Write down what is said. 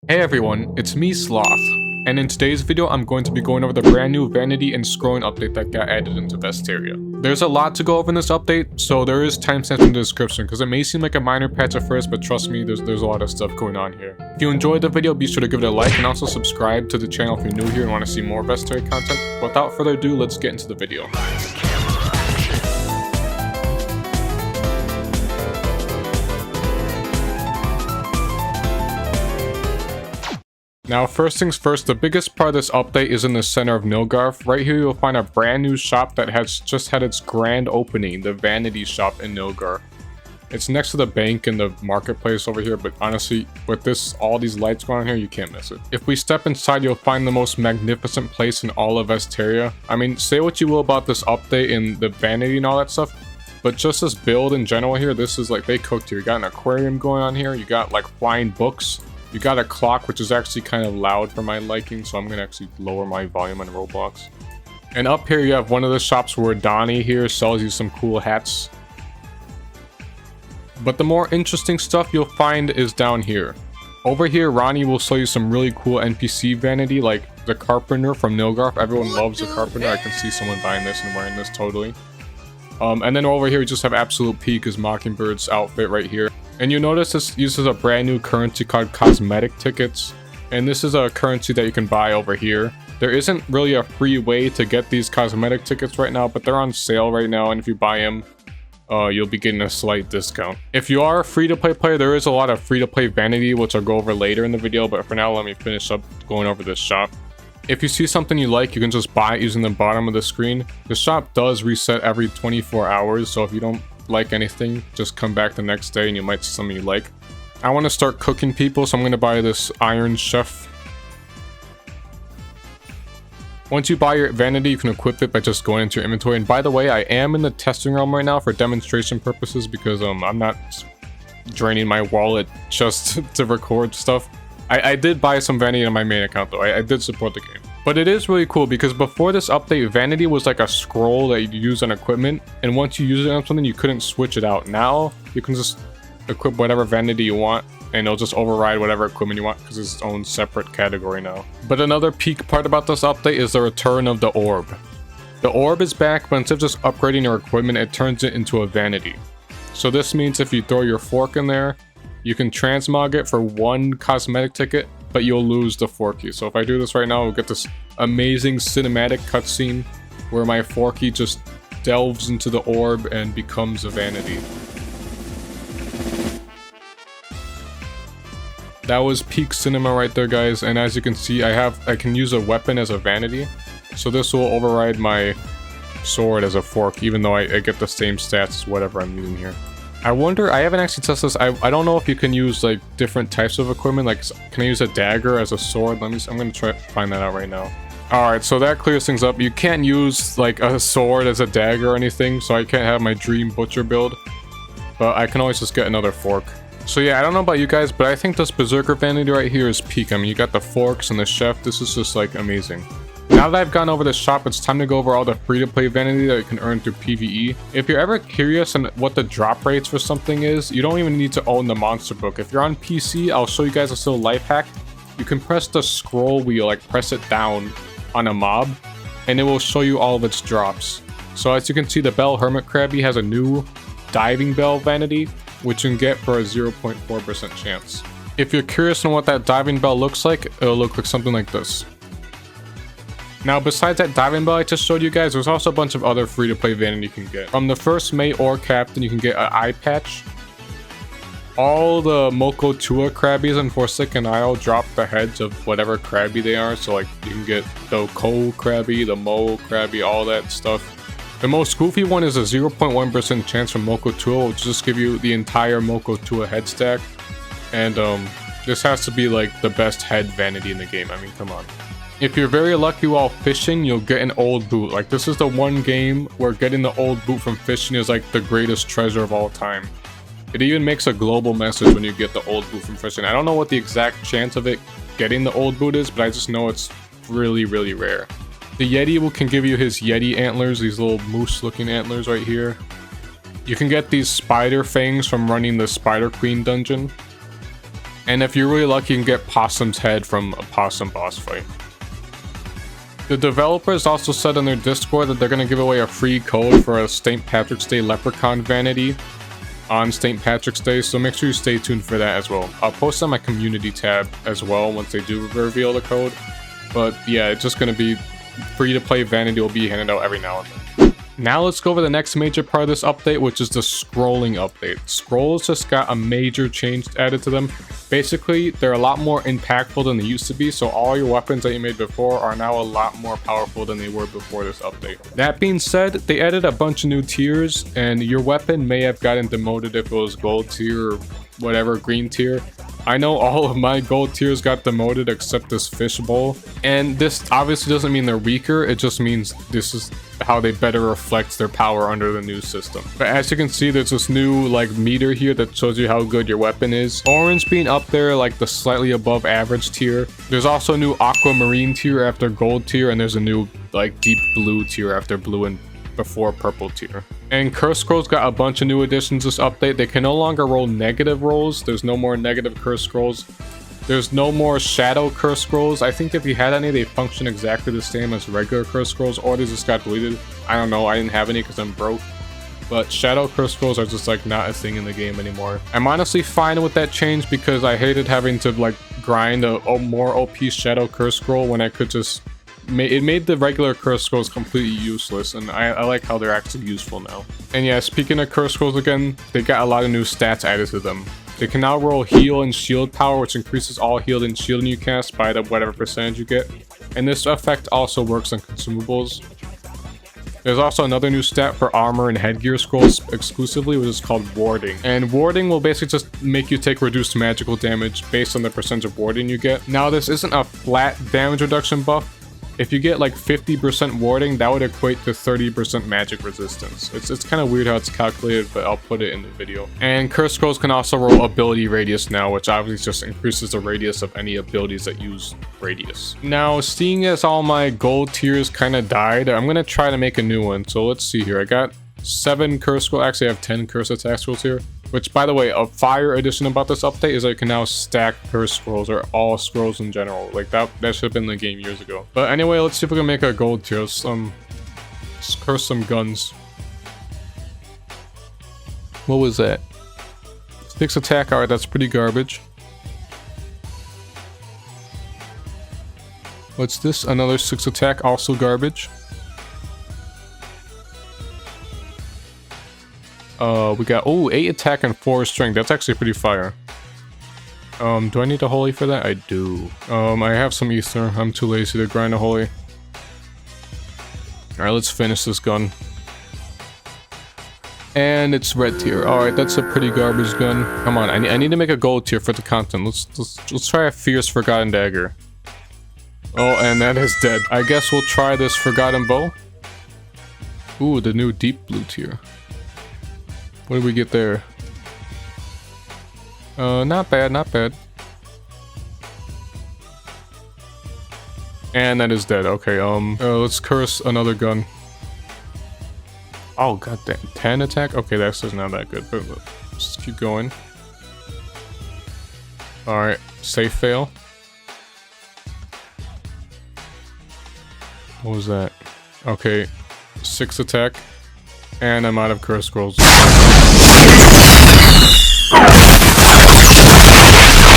Hey everyone, it's me Sloth, and in today's video I'm going to be going over the brand new Vanity and scrolling update that got added into Vesteria. There's a lot to go over in this update, so there is timestamps in the description because it may seem like a minor patch at first, but trust me, there's a lot of stuff going on here. If you enjoyed the video, be sure to give it a like and also subscribe to the channel if you're new here and want to see more Vesteria content. Without further ado, let's get into the video. Now, first things first, the biggest part of this update is in the center of Nilgarth. Right here, you'll find a brand new shop that has just had its grand opening, the Vanity shop in Nilgarth. It's next to the bank and the marketplace over here, but honestly, with all these lights going on here, you can't miss it. If we step inside, you'll find the most magnificent place in all of Vesteria. I mean, say what you will about this update and the Vanity and all that stuff, but just this build in general here, this is like, they cooked here. You got an aquarium going on here, you got like flying books. You got a clock, which is actually kind of loud for my liking, so I'm going to actually lower my volume on Roblox. And up here you have one of the shops where Donnie here sells you some cool hats. But the more interesting stuff you'll find is down here. Over here, Ronnie will sell you some really cool NPC vanity, like the Carpenter from Nilgarth. Everyone loves the Carpenter. I can see someone buying this and wearing this totally. And then over here we just have Absolute Peak, his Mockingbird's outfit right here. And you notice this uses a brand new currency called Cosmetickets, and this is a currency that you can buy over here. There isn't really a free way to get these cosmetic tickets right now, but they're on sale right now, and if you buy them, you'll be getting a slight discount. If you are a free-to-play player, there is a lot of free-to-play vanity, which I'll go over later in the video, but for now, let me finish up going over this shop. If you see something you like, you can just buy it using the bottom of the screen. The shop does reset every 24 hours, so if you don't like anything, just come back the next day and you might see something you like. I want to start cooking people, so I'm going to buy this Iron Chef. Once you buy your vanity, you can equip it by just going into your inventory. And by the way, I am in the testing realm right now for demonstration purposes because I'm not draining my wallet just to record stuff. I did buy some vanity on my main account though. I did support the game. But it is really cool because before this update, vanity was like a scroll that you use on equipment, and once you use it on something, you couldn't switch it out. Now you can just equip whatever vanity you want and it'll just override whatever equipment you want because it's its own separate category now. But another peak part about this update is the return of the orb. The orb is back, but instead of just upgrading your equipment, it turns it into a vanity. So this means if you throw your fork in there, you can transmog it for one cosmetic ticket, but you'll lose the forky. So if I do this right now, we'll get this amazing cinematic cutscene where my forky just delves into the orb and becomes a vanity. That was peak cinema right there, guys. And as you can see, I can use a weapon as a vanity. So this will override my sword as a fork, even though I get the same stats as whatever I'm using here. I wonder, I haven't actually tested this. I don't know if you can use like different types of equipment. Like, can I use a dagger as a sword? I'm gonna try to find that out right now. Alright, so that clears things up. You can't use like a sword as a dagger or anything, so I can't have my dream butcher build. But I can always just get another fork. So yeah, I don't know about you guys, but I think this Berserker vanity right here is peak. I mean, you got the forks and the chef. This is just like amazing. Now that I've gone over the shop, it's time to go over all the free-to-play vanity that you can earn through PvE. If you're ever curious on what the drop rates for something is, you don't even need to own the monster book. If you're on PC, I'll show you guys a little life hack. You can press the scroll wheel, like press it down on a mob, and it will show you all of its drops. So as you can see, the Bell Hermit Crabby has a new Diving Bell vanity, which you can get for a 0.4% chance. If you're curious on what that Diving Bell looks like, it'll look like something like this. Now, besides that Diving Bell I just showed you guys, there's also a bunch of other free-to-play vanity you can get. From the first mate or captain, you can get an eye patch. All the Moko Tua Crabbies in Forsaken Isle drop the heads of whatever Crabby they are. So, like, you can get the Ko Crabby, the Mo Crabby, all that stuff. The most goofy one is a 0.1% chance from Moko Tua, which will just give you the entire Moko Tua head stack. And, this has to be, like, the best head vanity in the game. I mean, come on. If you're very lucky while fishing, you'll get an old boot. Like, this is the one game where getting the old boot from fishing is like the greatest treasure of all time. It even makes a global message when you get the old boot from fishing. I don't know what the exact chance of it getting the old boot is, but I just know it's really, really rare. The Yeti can give you his Yeti antlers, these little moose looking antlers right here. You can get these spider fangs from running the Spider Queen dungeon. And if you're really lucky, you can get Possum's head from a Possum boss fight. The developers also said on their Discord that they're going to give away a free code for a St. Patrick's Day Leprechaun Vanity on St. Patrick's Day, so make sure you stay tuned for that as well. I'll post on my community tab as well once they do reveal the code. But yeah, it's just going to be free to play Vanity will be handed out every now and then. Now let's go over the next major part of this update, which is the scrolling update. Scrolls just got a major change added to them. Basically, they're a lot more impactful than they used to be, so all your weapons that you made before are now a lot more powerful than they were before this update. That being said, they added a bunch of new tiers, and your weapon may have gotten demoted if it was gold tier or whatever, green tier. I know all of my gold tiers got demoted except this fishbowl, and this obviously doesn't mean they're weaker, it just means this is how they better reflect their power under the new system. But as you can see, there's this new like meter here that shows you how good your weapon is. Orange being up there like the slightly above average tier. There's also a new aquamarine tier after gold tier, and there's a new like deep blue tier after blue and before purple tier. And curse scrolls got a bunch of new additions this update. They can no longer roll negative rolls. There's no more negative curse scrolls. There's no more shadow curse scrolls. I think if you had any, they function exactly the same as regular curse scrolls, or they just got deleted. I don't know, I didn't have any because I'm broke. But shadow curse scrolls are just like not a thing in the game anymore. I'm honestly fine with that change because I hated having to like grind a more OP shadow curse scroll when I could just... It made the regular curse scrolls completely useless, and I like how they're actually useful now. And yeah, speaking of curse scrolls again, they got a lot of new stats added to them. They can now roll heal and shield power, which increases all healed and shielding you cast by the whatever percentage you get. And this effect also works on consumables. There's also another new stat for armor and headgear scrolls exclusively, which is called warding. And warding will basically just make you take reduced magical damage based on the percentage of warding you get. Now, this isn't a flat damage reduction buff. If you get like 50% warding, that would equate to 30% magic resistance. It's kind of weird how it's calculated, but I'll put it in the video. And curse scrolls can also roll ability radius now, which obviously just increases the radius of any abilities that use radius. Now, seeing as all my gold tiers kind of died, I'm going to try to make a new one. So let's see here. I got 7 curse scrolls. Actually, I have 10 curse attack scrolls here. Which, by the way, a fire addition about this update is that you can now stack curse scrolls, or all scrolls in general. Like, that should have been in the game years ago. But anyway, let's see if we can make a gold tier. Let's curse some guns. What was that? 6 attack. Alright, that's pretty garbage. What's this? Another 6 attack, also garbage. We got, 8 attack and 4 strength. That's actually pretty fire. Do I need a holy for that? I do. I have some ether. I'm too lazy to grind a holy. Alright, let's finish this gun. And it's red tier. Alright, that's a pretty garbage gun. Come on, I need to make a gold tier for the content. Let's try a fierce forgotten dagger. Oh, and that is dead. I guess we'll try this forgotten bow. Ooh, the new deep blue tier. What did we get there? Not bad, not bad. And that is dead. Okay, let's curse another gun. Oh, goddamn. 10 attack? Okay, that's just not that good, but let's keep going. Alright, safe fail. What was that? Okay, 6 attack. And I'm out of curse scrolls.